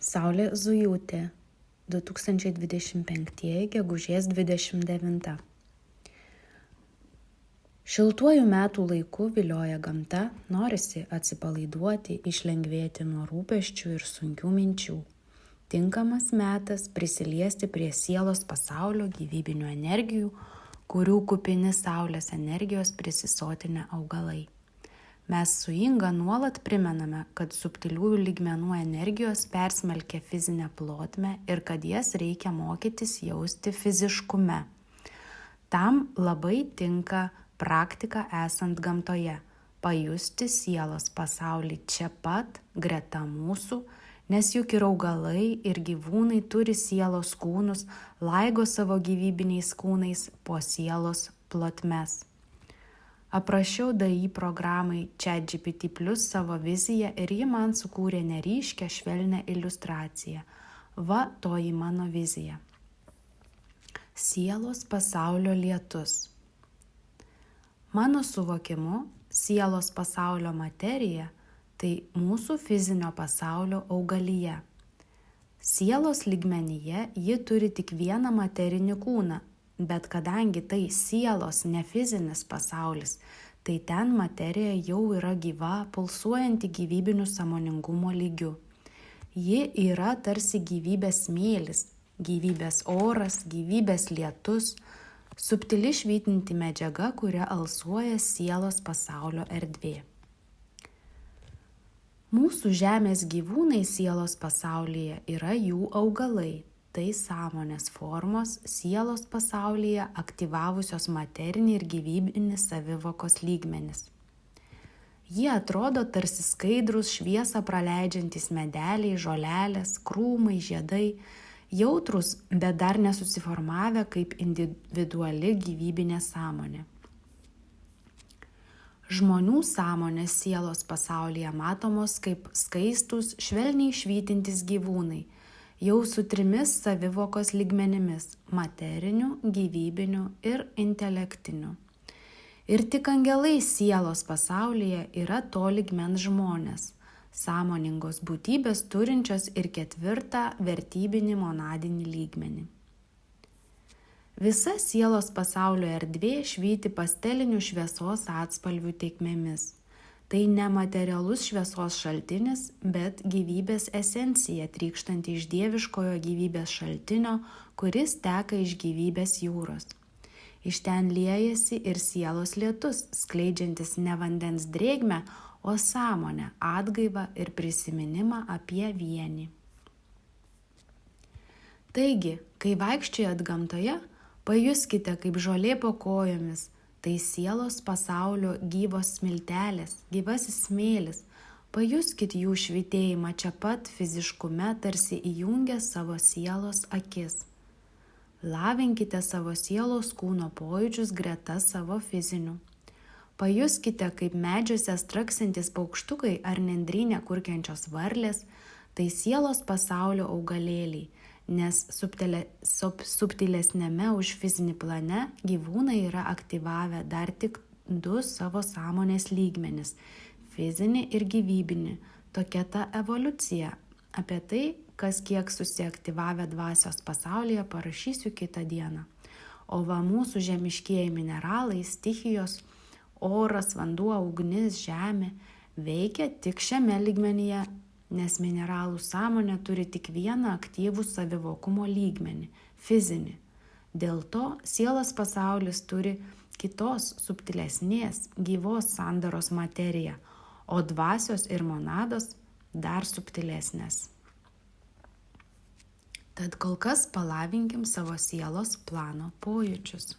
Saulė Zujūtė, 2025 gegužės 29. Šiltuoju metų laiku vilioja gamta, norisi atsipalaiduoti, išlengvėti nuo rūpesčių ir sunkių minčių. Tinkamas metas prisiliesti prie sielos pasaulio gyvybinių energijų, kurių kupini saulės energijos prisisotinę augalai. Mes su Inga nuolat primename, kad subtiliųjų lygmenų energijos persmelkia fizinę plotmę ir kad jas reikia mokytis jausti fiziškume. Tam labai tinka praktika esant gamtoje, pajusti sielos pasaulį čia pat, greta mūsų, nes juk ir augalai, ir gyvūnai turi sielos kūnus, laigo savo gyvybiniais kūnais po sielos plotmes. Aprašiau DAI programai ChatGPT+ savo viziją ir ji man sukūrė neryškią švelnią iliustraciją. Va toji mano vizija. Sielos pasaulio lietus. Mano suvokimu, sielos pasaulio materija – tai mūsų fizinio pasaulio augalija. Sielos lygmenyje ji turi tik vieną materinį kūną, bet kadangi tai sielos ne fizinis pasaulis, tai ten materija jau yra gyva, pulsuojanti gyvybiniu sąmoningumo lygiu. Ji yra tarsi gyvybės smėlis, gyvybės oras, gyvybės lietus, subtili švytinti medžiaga, kuria alsuoja sielos pasaulio erdvė. Mūsų žemės gyvūnai sielos pasaulyje yra jų augalai. Tai sąmonės formos sielos pasaulyje aktyvavusios materinį ir gyvybinį savivokos lygmenis. Jie atrodo tarsi skaidrus šviesą praleidžiantys medeliai, žolelės, krūmai, žiedai, jautrus, bet dar nesusiformavę kaip individuali gyvybinė sąmonė. Žmonių sąmonės sielos pasaulyje matomos kaip skaistus, švelniai švytintys gyvūnai, jau su 3 savivokos lygmenimis – materiniu, gyvybiniu ir intelektiniu. Ir tik angelai sielos pasaulyje yra to lygmens žmonės, sąmoningos būtybės turinčios ir 4 vertybinį monadinį lygmenį. Visa sielos pasaulio erdvė švyti pastelinių šviesos atspalvių tėkmėmis. Tai nematerialus šviesos šaltinis, bet gyvybės esencija trykštanti iš dieviškojo gyvybės šaltinio, kuris teka iš gyvybės jūros. Iš ten liejasi ir sielos lietus, skleidžiantis ne vandens drėgmę, o sąmonę, atgaivą ir prisiminimą apie vienį. Taigi, kai vaikščiojat gamtoje, pajuskite, kaip žolė po kojomis, tai sielos pasaulio gyvos smiltelės, gyvasis smėlis. Pajuskit jų švytėjimą čia pat fiziškume, tarsi įjungę savo sielos akis. Lavinkite savo sielos kūno pojūčius greta savo fizinių. Pajuskite, kaip medžiuose straksintis paukštukai ar nendrynę kurkiančios varlės, tai sielos pasaulio augalėliai, nes subtilesnėme už fizinį plane gyvūnai yra aktyvavę dar tik 2 savo sąmonės lygmenis – fizinį ir gyvybinį. Tokia ta evoliucija. Apie tai, kas kiek susiaktyvavę dvasios pasaulyje, parašysiu kitą dieną. O va mūsų žemiškieji mineralai, stichijos, oras, vanduo, ugnis, žemė veikia tik šiame lygmenyje, nes mineralų sąmonė turi tik vieną aktyvų savivokumo lygmenį – fizinį. Dėl to sielos pasaulis turi kitos subtilesnės, gyvos sandaros materiją, o dvasios ir monados dar subtilesnės. Tad kol kas palavinkim savo sielos plano pojūčius.